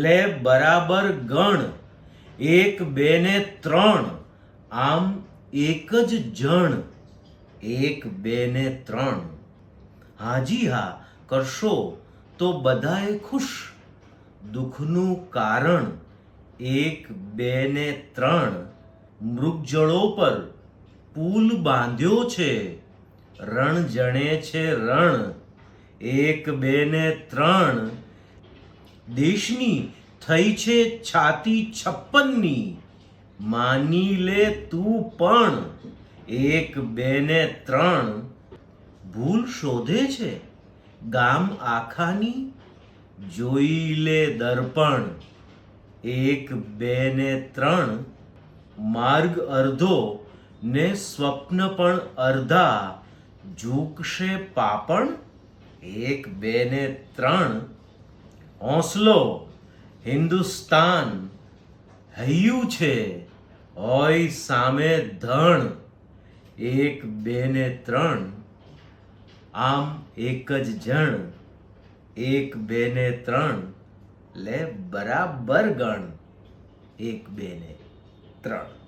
લે બરાબર ગણ, એક બે ને ત્રણ, આમ એક જ જણ, એક બે ને ત્રણ. હાજી હા કરશો તો બધાએ ખુશ, દુઃખનું કારણ એક બે ને ત્રણ. મૃગજળો પર પુલ બાંધ્યો છે, રણ જણે છે રણ, એક બે ને ત્રણ. દેશની થઈ છે છાતી 56ની, માની લે તું પણ, એક બે ને ત્રણ. ભૂલ શોધે છે ગામ આખાની, જોઈ લે દર્પણ, એક બે ને ત્રણ. માર્ગ અર્ધો ને સ્વપ્ન પણ અર્ધા, ઝૂકશે પાપણ, એક બે ને ત્રણ. હોંસલો હિન્દુસ્તાન હૈયું છે, હોય સામે ધણ, એક બે ને ત્રણ. આમ એક જ જણ, એક બે ને ત્રણ, લે બરાબર ગણ, એક બે ને ત્રણ.